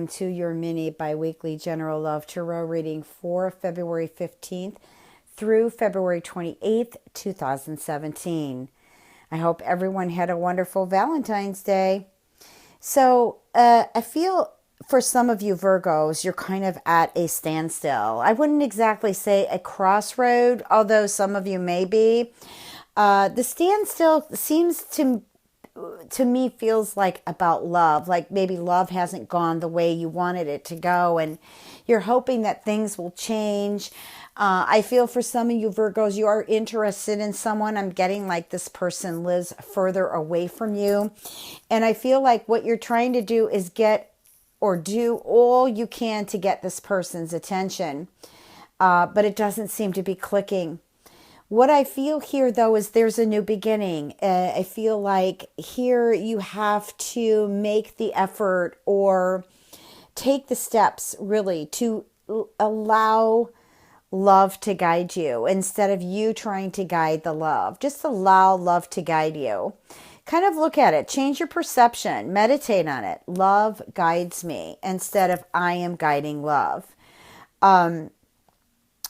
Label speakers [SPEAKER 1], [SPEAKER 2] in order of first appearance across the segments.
[SPEAKER 1] welcome to your mini bi-weekly general love tarot reading for February 15th through February 28th, 2017. I hope everyone had a wonderful Valentine's Day. So I feel for some of you Virgos, you're kind of at a standstill. I wouldn't exactly say a crossroad, although some of you may be. The standstill seems to me feels like about love, like maybe love hasn't gone the way you wanted it to go and you're hoping that things will change. I feel for some of you Virgos, you are interested in someone. I'm getting like this person lives further away from you. And I feel like what you're trying to do is get or do all you can to get this person's attention. But it doesn't seem to be clicking. What I feel here, though, is there's a new beginning. I feel like here you have to make the effort or take the steps, really, to allow love to guide you instead of you trying to guide the love. Just allow love to guide you. Kind of look at it. Change your perception. Meditate on it. Love guides me instead of I am guiding love.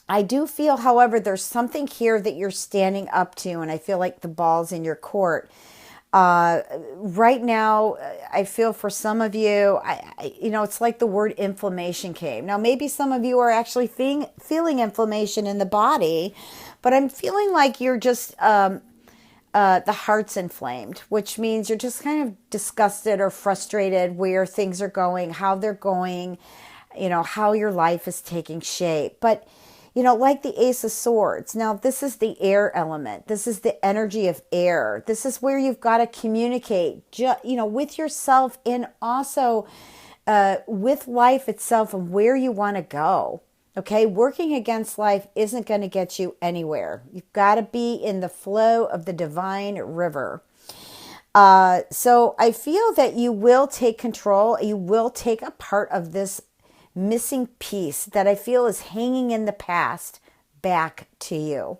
[SPEAKER 1] I do feel, however, there's something here that you're standing up to, and I feel like the ball's in your court. Right now, I feel for some of you, it's like the word inflammation came. Now, maybe some of you are actually feeling inflammation in the body, but I'm feeling like you're just, the heart's inflamed, which means you're just kind of disgusted or frustrated where things are going, how they're going, how your life is taking shape. But like the Ace of Swords. Now, this is the air element. This is the energy of air. This is where you've got to communicate, with yourself and also with life itself and where you want to go. Okay, working against life isn't going to get you anywhere. You've got to be in the flow of the divine river. So I feel that you will take control. You will take a part of this missing piece that I feel is hanging in the past back to you.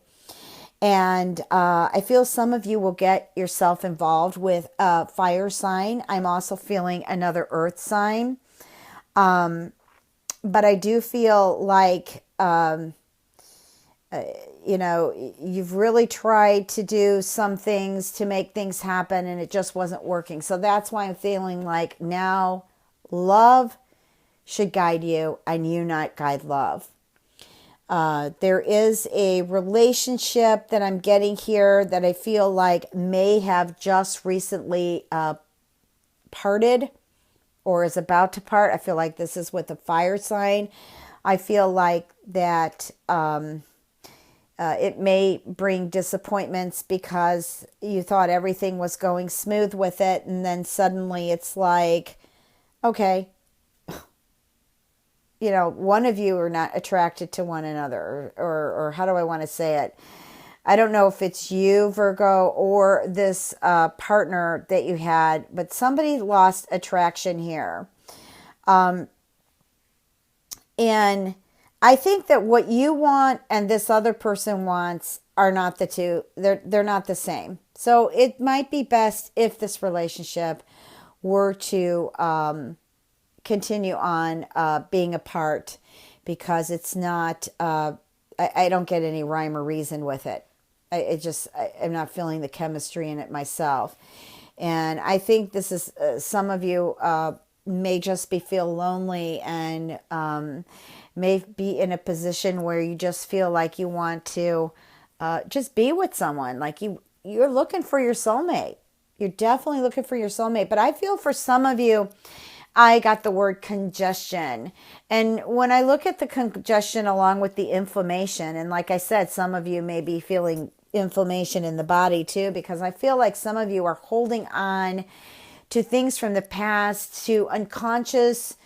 [SPEAKER 1] And I feel some of you will get yourself involved with a fire sign. I'm also feeling another earth sign. But I do feel like, you've really tried to do some things to make things happen and it just wasn't working. So that's why I'm feeling like now love should guide you and you not guide love. There is a relationship that I'm getting here that I feel like may have just recently parted or is about to part. I feel like this is with a fire sign. I feel like that it may bring disappointments because you thought everything was going smooth with it and then suddenly it's like, okay, one of you are not attracted to one another, or how do I want to say it? I don't know if it's you, Virgo, or this partner that you had, but somebody lost attraction here. And I think that what you want and this other person wants are not the two. They're not the same. So it might be best if this relationship were to continue on being apart because it's not, I don't get any rhyme or reason with it. I'm not feeling the chemistry in it myself. And I think this is, some of you may just feel lonely and may be in a position where you just feel like you want to just be with someone. Like you're looking for your soulmate. You're definitely looking for your soulmate. But I feel for some of you, I got the word congestion. And when I look at the congestion along with the inflammation, and like I said, some of you may be feeling inflammation in the body too, because I feel like some of you are holding on to things from the past, to unconscious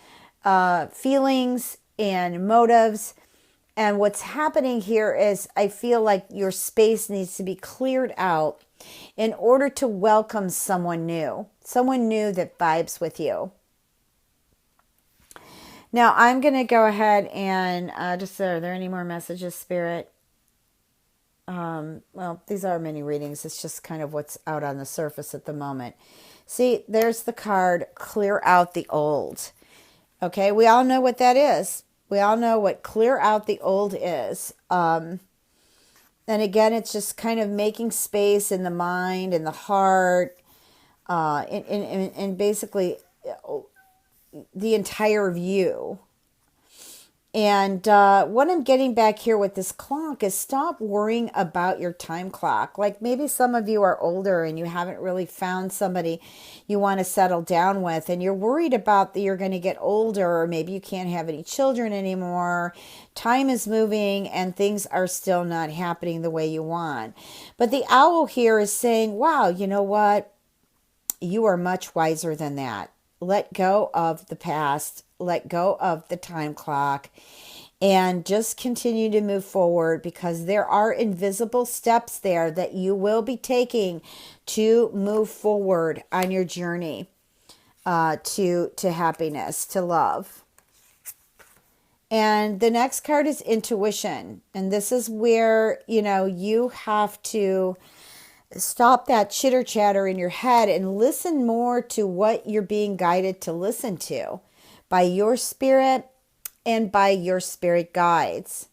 [SPEAKER 1] feelings and motives. And what's happening here is I feel like your space needs to be cleared out in order to welcome someone new that vibes with you. Now, I'm going to go ahead and are there any more messages, Spirit? Well, these are mini readings. It's just kind of what's out on the surface at the moment. See, there's the card, clear out the old. Okay, we all know what that is. We all know what clear out the old is. And again, it's just kind of making space in the mind and the heart, and basically the entire view. And what I'm getting back here with this clock is stop worrying about your time clock. Like maybe some of you are older and you haven't really found somebody you want to settle down with, and you're worried about that you're going to get older, or maybe you can't have any children anymore. Time is moving and things are still not happening the way you want. But the owl here is saying, wow, you know what? You are much wiser than that. Let go of the past, let go of the time clock, and just continue to move forward, because there are invisible steps there that you will be taking to move forward on your journey to happiness, to love. And the next card is intuition. And this is where, you have to stop that chitter chatter in your head and listen more to what you're being guided to listen to by your spirit and by your spirit guides.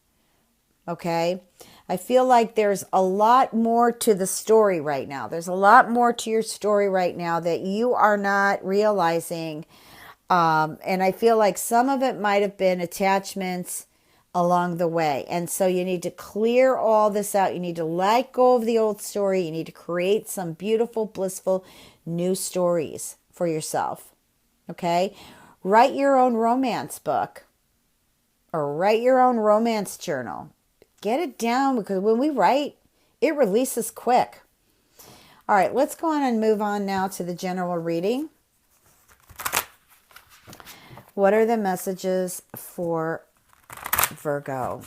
[SPEAKER 1] Okay? I feel like there's a lot more to the story right now. There's a lot more to your story right now that you are not realizing. And I feel like some of it might have been attachments along the way. And so you need to clear all this out. You need to let go of the old story. You need to create some beautiful, blissful new stories for yourself. Okay? Write your own romance book or write your own romance journal. Get it down, because when we write, it releases quick. All right, let's go on and move on now to the general reading. What are the messages for Virgo?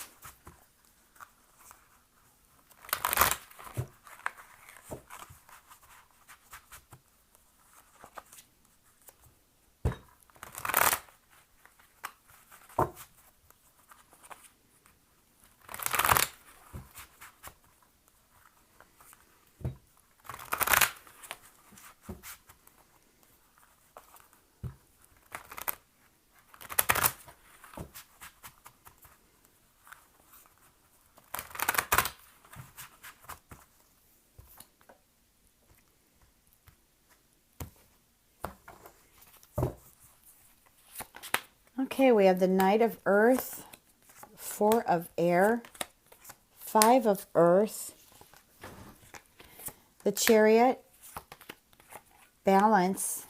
[SPEAKER 1] Okay, we have the Knight of Earth, Four of Air, Five of Earth, the Chariot, Balance,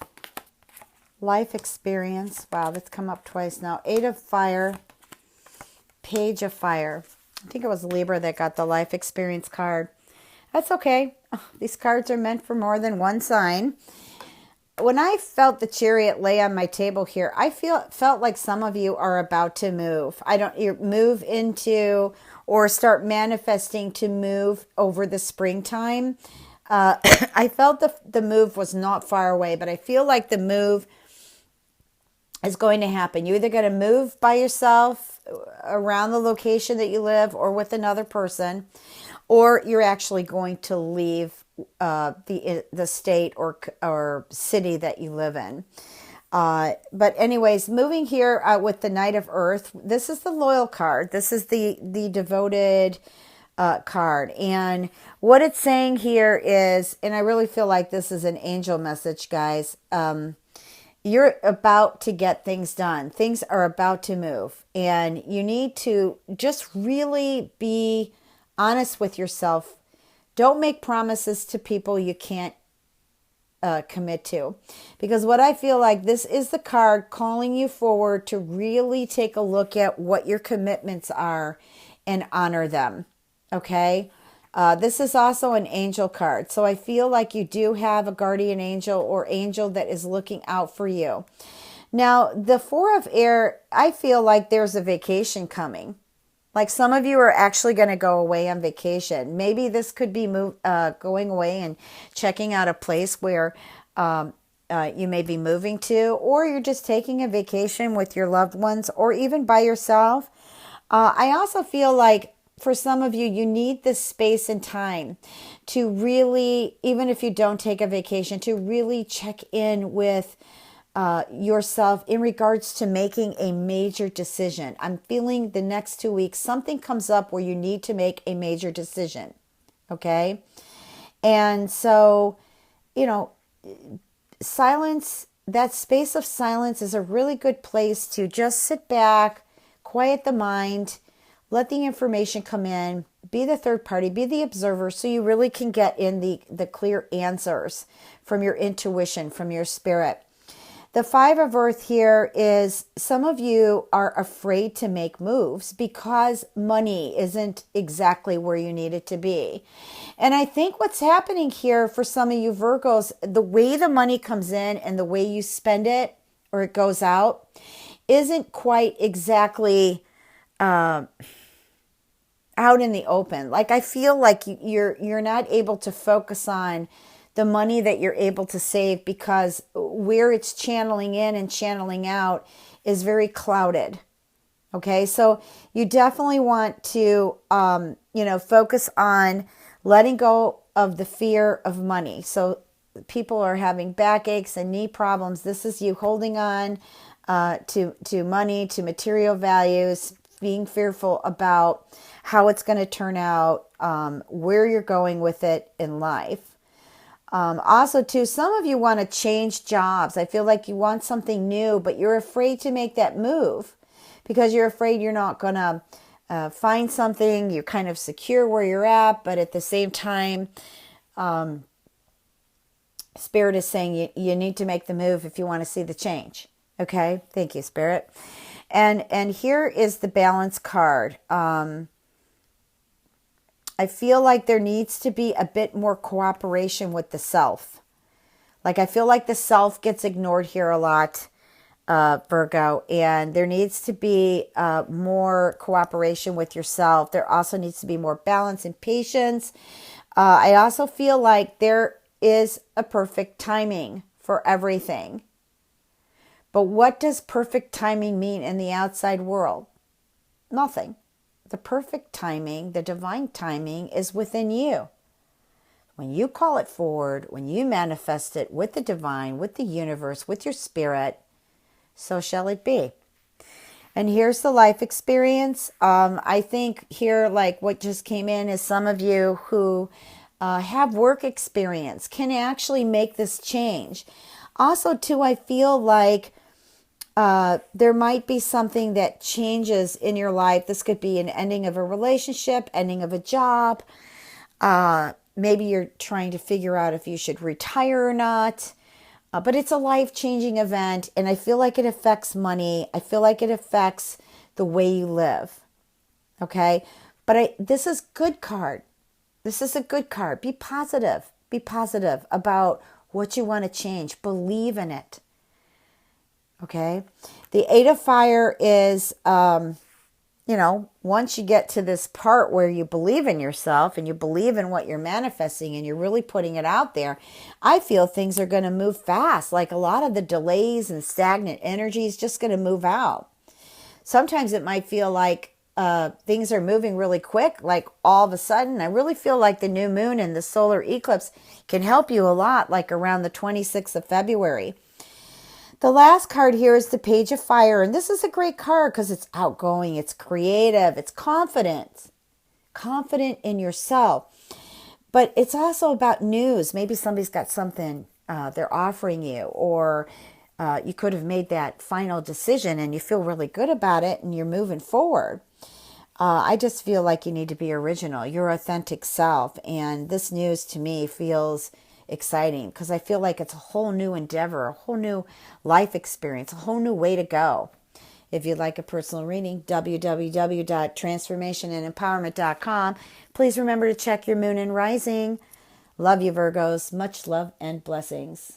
[SPEAKER 1] Life Experience. Wow, that's come up twice now. Eight of Fire, Page of Fire. I think it was Libra that got the Life Experience card. That's okay. These cards are meant for more than one sign. When I felt the Chariot lay on my table here, I felt like some of you are about to move. Move into or start manifesting to move over the springtime. I felt the move was not far away, but I feel like the move is going to happen. You're either going to move by yourself around the location that you live or with another person, or you're actually going to leave the state or city that you live in. But anyways, moving here with the Knight of Earth, this is the loyal card. This is the devoted card. And what it's saying here is, and I really feel like this is an angel message, guys. You're about to get things done. Things are about to move. And you need to just really be honest with yourself. Don't make promises to people you can't commit to. Because what I feel like, this is the card calling you forward to really take a look at what your commitments are and honor them. Okay? This is also an angel card. So I feel like you do have a guardian angel or angel that is looking out for you. Now, the Four of Air, I feel like there's a vacation coming. Like some of you are actually going to go away on vacation. Maybe this could be going away and checking out a place where you may be moving to, or you're just taking a vacation with your loved ones, or even by yourself. I also feel like for some of you, you need this space and time to really, even if you don't take a vacation, to really check in with yourself in regards to making a major decision. I'm feeling the next 2 weeks, something comes up where you need to make a major decision. Okay. And so, silence, that space of silence is a really good place to just sit back, quiet the mind, let the information come in, be the third party, be the observer, so you really can get in the clear answers from your intuition, from your spirit. The Five of Earth here is some of you are afraid to make moves because money isn't exactly where you need it to be. And I think what's happening here for some of you Virgos, the way the money comes in and the way you spend it or it goes out isn't quite exactly out in the open. Like I feel like you're not able to focus on the money that you're able to save because where it's channeling in and channeling out is very clouded. Okay, so you definitely want to, focus on letting go of the fear of money. So people are having backaches and knee problems. This is you holding on to money, to material values, being fearful about how it's going to turn out, where you're going with it in life. Also, too, some of you want to change jobs. I feel like you want something new, but you're afraid to make that move because you're afraid you're not going to find something. You're kind of secure where you're at, but at the same time, Spirit is saying you need to make the move if you want to see the change. Okay? Thank you, Spirit. And here is the Balance card. I feel like there needs to be a bit more cooperation with the self. Like I feel like the self gets ignored here a lot, Virgo, and there needs to be more cooperation with yourself. There also needs to be more balance and patience. I also feel like there is a perfect timing for everything. But what does perfect timing mean in the outside world? Nothing. The perfect timing, the divine timing is within you. When you call it forward, when you manifest it with the divine, with the universe, with your spirit, so shall it be. And here's the life experience. I think here, like what just came in is some of you who have work experience can actually make this change. Also, too, I feel like there might be something that changes in your life. This could be an ending of a relationship, ending of a job. Maybe you're trying to figure out if you should retire or not. But it's a life-changing event, and I feel like it affects money. I feel like it affects the way you live. Okay? But this is good card. This is a good card. Be positive. Be positive about what you want to change. Believe in it. Okay. The Eight of Fire is, once you get to this part where you believe in yourself and you believe in what you're manifesting and you're really putting it out there, I feel things are going to move fast. Like a lot of the delays and stagnant energy is just going to move out. Sometimes it might feel like things are moving really quick, like all of a sudden. I really feel like the new moon and the solar eclipse can help you a lot, like around the 26th of February. The last card here is the Page of Fire, and this is a great card because it's outgoing, it's creative, it's confident in yourself. But it's also about news. Maybe somebody's got something they're offering you, or you could have made that final decision and you feel really good about it and you're moving forward. I just feel like you need to be original, your authentic self, and this news to me feels exciting because I feel like it's a whole new endeavor, a whole new life experience, a whole new way to go. If you'd like a personal reading, www.transformationandempowerment.com. Please remember to check your moon and rising. Love you, Virgos. Much love and blessings.